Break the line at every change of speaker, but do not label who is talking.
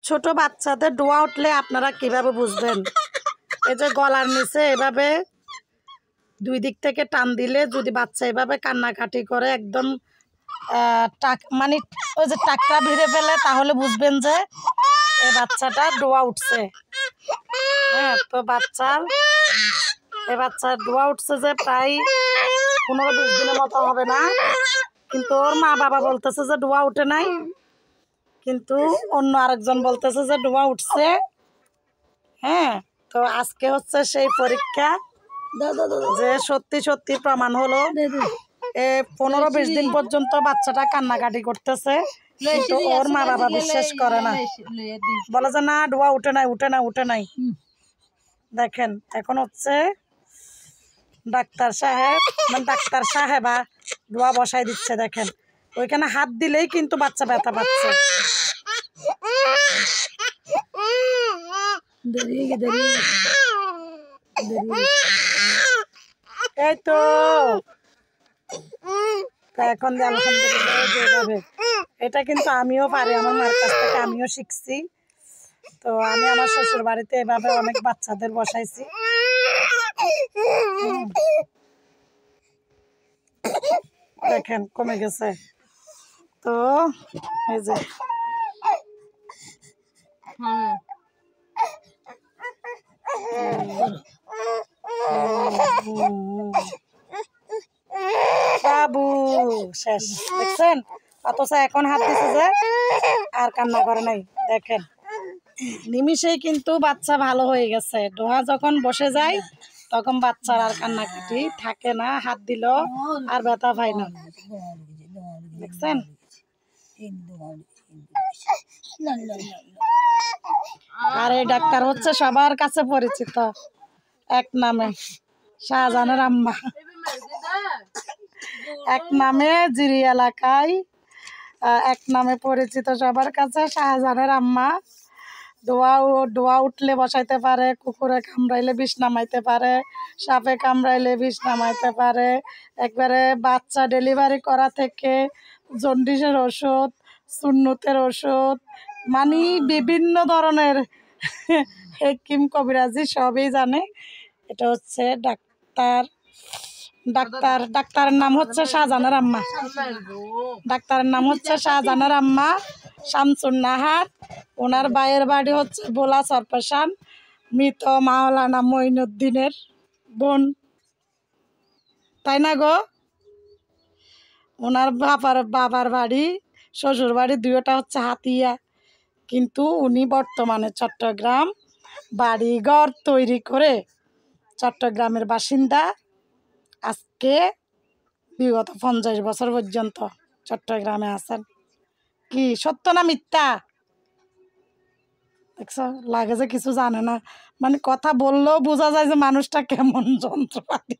ছোট বাচ্চাদের ডোয়া উঠলে আপনারা কিভাবে বুঝবেন? এই যে গলার নিচে এভাবে দুই দিক থেকে টান দিলে যদি বাচ্চা এভাবে কান্নাকাটি করে একদম মানে ওই যে টাকটা ভিড়ে ফেলে, তাহলে বুঝবেন যে এই বাচ্চাটা ডোয়া উঠছে। হ্যাঁ, তো এই বাচ্চার ডোয়া উঠছে যে প্রায় 15-20 দিনের মতো হবে না, কিন্তু ওর মা বাবা বলতেছে যে ডোয়া উঠে নাই, কিন্তু অন্য আরেকজন বলতেছে যে ডোয়া উঠছে। হ্যাঁ, তো আজকে হচ্ছে সেই পরীক্ষা যে সত্যি সত্যি প্রমাণ হলো। 15-20 দিন পর্যন্ত বাচ্চাটা কান্নাকাটি করতেছে, কিন্তু ওর মা বাবা বিশ্বাস করে না, বলে যে না ডোয়া উঠে নাই উঠে নাই উঠে নাই। দেখেন এখন হচ্ছে ডাক্তার সাহেবা ডোয়া বসাই দিচ্ছে। দেখেন ওইখানে হাত দিলেই কিন্তু বাচ্চা ব্যথা পাচ্ছে। এই তো এখন আলহামদুলিল্লাহ, এটা কিন্তু আমিও পারি, আমার মার কাছ থেকে আমিও শিখছি। তো আমি আমার শ্বশুর বাড়িতে এভাবে অনেক বাচ্চাদের বসাইছি। দেখেন কমে গেছে। তো এই যে বাবু শেষ, দেখছেন? অথচ এখন হাত দিছে যে আর কান্না করে নাই। দেখেন নিমিষেই কিন্তু বাচ্চা ভালো হয়ে গেছে। ডোহা যখন বসে যায় তখন বাচ্চার আর কান্নাকাটি থাকে না, হাত দিল আর ব্যথা পায় না। দেখছেন? আর এই ডাক্তার হচ্ছে সবার কাছে পরিচিত, এক নামে শাহজাহানের আম্মা। এক নামে জিরি এলাকায় এক নামে পরিচিত সবার কাছে, শাহজাহানের আম্মা। ডোয়া উঠলে বসাইতে পারে, কুকুরে কামড়াইলে বিষ নামাইতে পারে, সাপে কামড়াইলে বিষ নামাইতে পারে, একবারে বাচ্চা ডেলিভারি করা থেকে জন্ডিসের ওষুধ, সুন্নতের ওষুধ, মানে বিভিন্ন ধরনের হেকিম কবিরাজি সবই জানে। এটা হচ্ছে ডাক্তারের নাম হচ্ছে শাহজাহানের আম্মা। ডাক্তারের নাম হচ্ছে শাহজাহানের আম্মা শামসুন নাহার। ওনার ভাইয়ের বাড়ি হচ্ছে বোলা সরপেশান, মৃত মাওলানা মঈনুদ্দিনের বোন, তাই না গো? ওনার বাবার বাড়ি শ্বশুর বাড়ি দুইটা হচ্ছে হাতিয়া, কিন্তু উনি বর্তমানে চট্টগ্রাম বাড়ি ঘর তৈরি করে চট্টগ্রামের বাসিন্দা। আজকে বিগত 50 বছর পর্যন্ত চট্টগ্রামে আছেন। কি সত্য না মিথ্যা? দেখছো, লাগে যে কিছু জানে না, মানে কথা বললেও বোঝা যায় যে মানুষটা কেমন যন্ত্রপাতি।